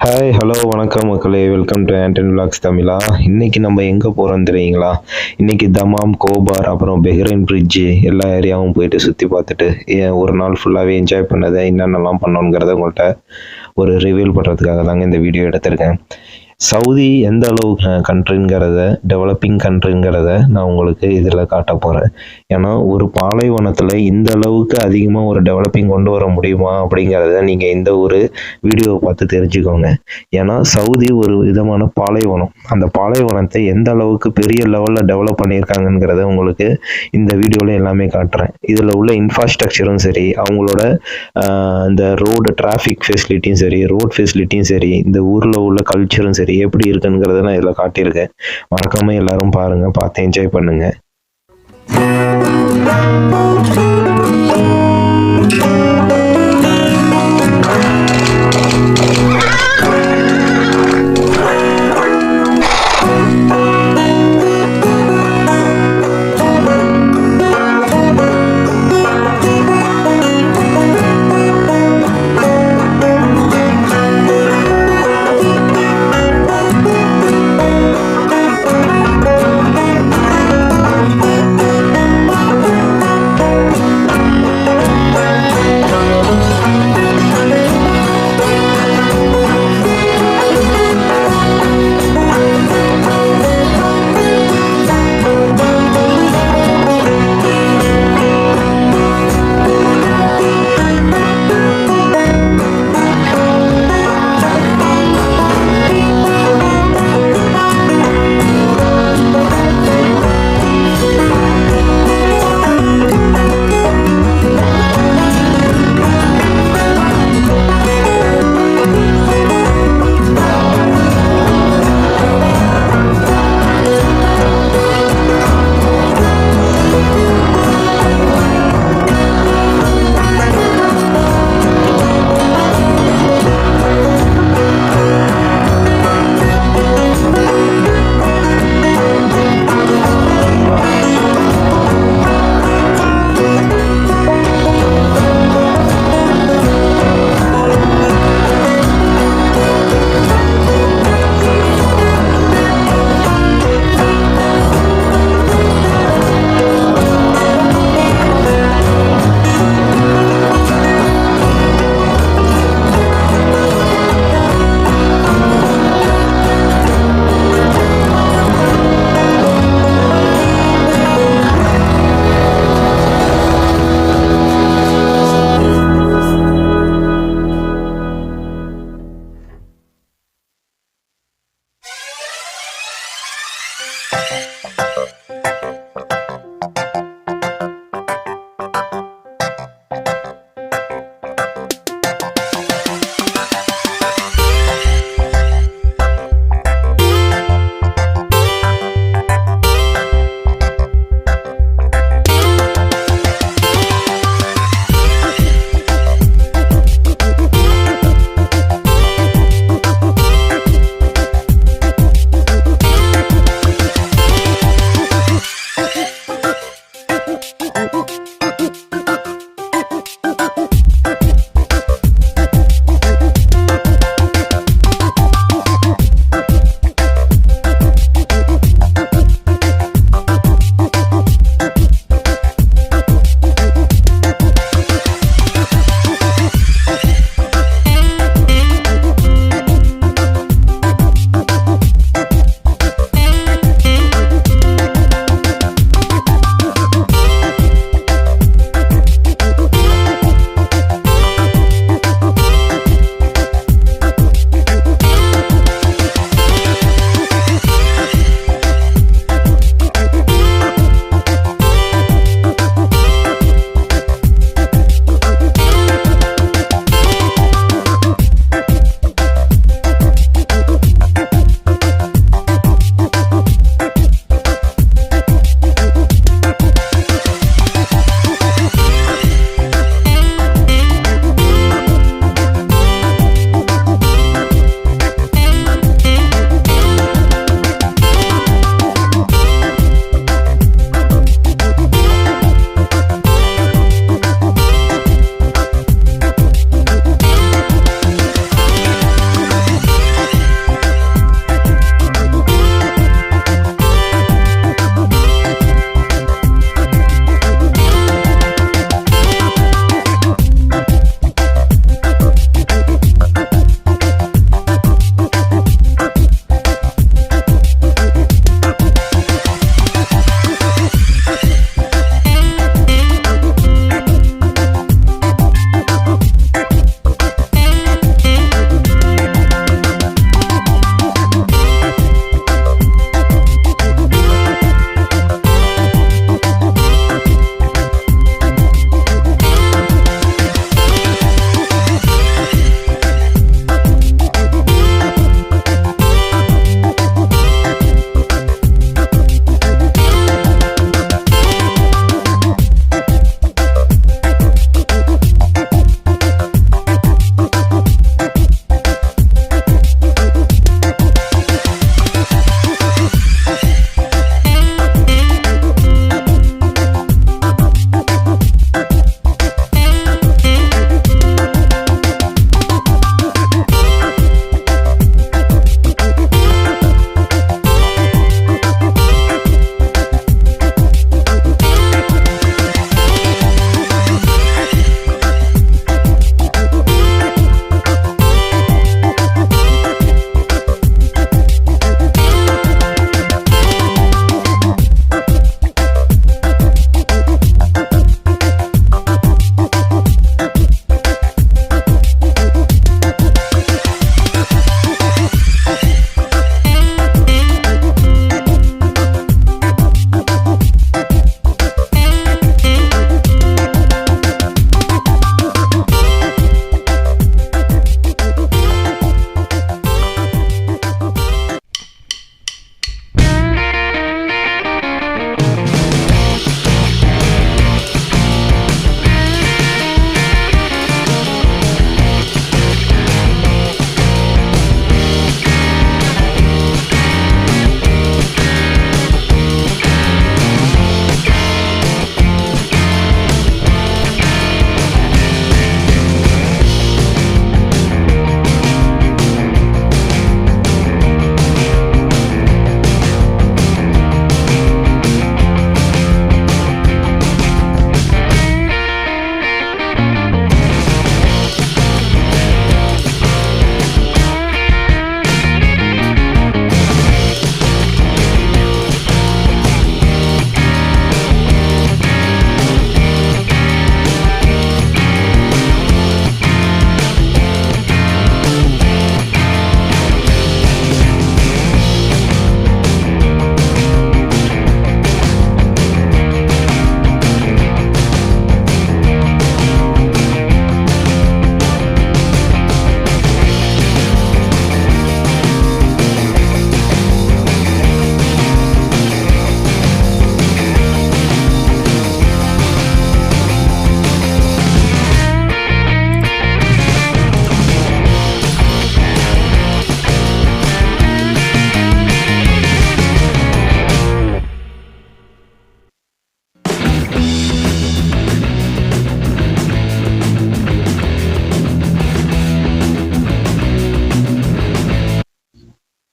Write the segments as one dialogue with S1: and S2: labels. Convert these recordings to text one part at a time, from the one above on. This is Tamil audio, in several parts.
S1: ஹாய், ஹலோ, வணக்கம் மக்களே. வெல்கம் டு ஆண்டன் விலாக்ஸ் தமிழா. இன்னைக்கு நம்ம எங்கே போகிறோம் தெரியுங்களா? இன்னைக்கு தமாம், கோபார், அப்புறம் பெஹ்ரைன் பிரிட்ஜு எல்லா ஏரியாவும் போயிட்டு சுற்றி பார்த்துட்டு ஒரு நாள் ஃபுல்லாகவே என்ஜாய் பண்ணதை என்னென்னலாம் பண்ணோங்கிறத உங்கள்கிட்ட ஒரு ரிவீல் பண்ணுறதுக்காக தாங்க இந்த வீடியோ எடுத்திருக்கேன். சவுதி எந்த அளவு கண்ட்ரிங்கிறத, டெவலப்பிங் கண்ட்ரிங்கிறத நான் உங்களுக்கு இதில் காட்ட போகிறேன். ஏன்னா ஒரு பாலைவனத்தில் இந்த அளவுக்கு அதிகமாக ஒரு டெவலப்பிங் கொண்டு வர முடியுமா அப்படிங்கிறத நீங்கள் இந்த ஒரு வீடியோவை பார்த்து தெரிஞ்சுக்கோங்க. ஏன்னா சவுதி ஒரு விதமான பாலைவனம். அந்த பாலைவனத்தை எந்த அளவுக்கு பெரிய லெவலில் டெவலப் பண்ணியிருக்காங்கங்கிறத உங்களுக்கு இந்த வீடியோவில் எல்லாமே காட்டுறேன். இதில் உள்ள இன்ஃப்ராஸ்ட்ரக்சரும் சரி, அவங்களோட இந்த ரோடு டிராஃபிக் ஃபெசிலிட்டியும் சரி, ரோட் ஃபெசிலிட்டியும் சரி, இந்த ஊரில் உள்ள கல்ச்சரும் சரி எப்படி இருக்குங்கிறத நான் இதில் காட்டியிருக்கேன். மறக்காம எல்லாரும் பாருங்க, பார்த்து என்ஜாய் பண்ணுங்க.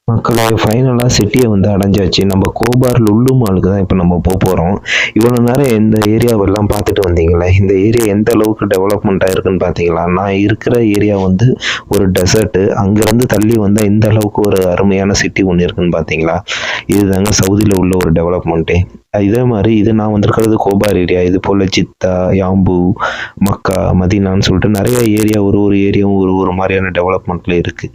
S1: மக்களே ஃபைனலாக சிட்டியை வந்து அடைஞ்சாச்சு. நம்ம கோபார் லுல்லு மாலுக்கு தான் இப்போ நம்ம போகிறோம். இவ்வளோ நேரம் இந்த ஏரியாவெல்லாம் பார்த்துட்டு வந்தீங்களே, இந்த ஏரியா எந்த அளவுக்கு டெவலப்மெண்ட் ஆயிருக்குன்னு பார்த்தீங்களா? நான் இருக்கிற ஏரியா வந்து ஒரு டெசர்ட்டு. அங்கேருந்து தள்ளி வந்தால் இந்த அளவுக்கு ஒரு அருமையான சிட்டி ஒன்று இருக்குன்னு பார்த்தீங்களா? இதுதாங்க சவுதியில் உள்ள ஒரு டெவலப்மெண்ட்டே. இதே மாதிரி இது நான் வந்திருக்கிறது கோபார் ஏரியா. இது போல் ஜித்தா, யாம்பு, மக்கா, மதீனான்னு சொல்லிட்டு நிறைய ஏரியா, ஒரு ஏரியாவும் ஒரு மாதிரியான டெவலப்மெண்ட்டில் இருக்குது.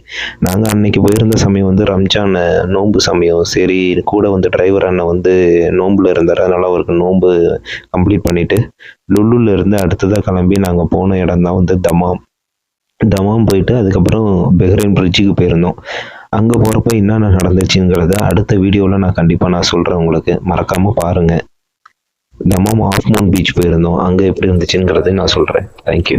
S1: நாங்கள் அன்னைக்கு போயிருந்த சமயம் வந்து ரம்ஜான் நோன்பு சமயம். சரி, கூட வந்து டிரைவர் அண்ணன் வந்து நோன்புல இருந்தார். அதனால அவருக்கு நோன்பு கம்ப்ளீட் பண்ணிட்டு லுல்லுல இருந்து அடுத்ததாக கிளம்பி நாங்கள் போன இடம் தான் வந்து தமாம். தமாம் போயிட்டு அதுக்கப்புறம் பெஹ்ரைன் பிரிட்ஜுக்கு போயிருந்தோம். அங்கே போகிறப்ப என்னென்ன நடந்துச்சுங்கிறத அடுத்த வீடியோவில் நான் கண்டிப்பாக சொல்கிறேன் உங்களுக்கு. மறக்காமல் பாருங்கள். தமாம் ஆஃப் மூன் பீச் போயிருந்தோம். அங்கே எப்படி இருந்துச்சுங்கிறத நான் சொல்கிறேன். தேங்க்யூ.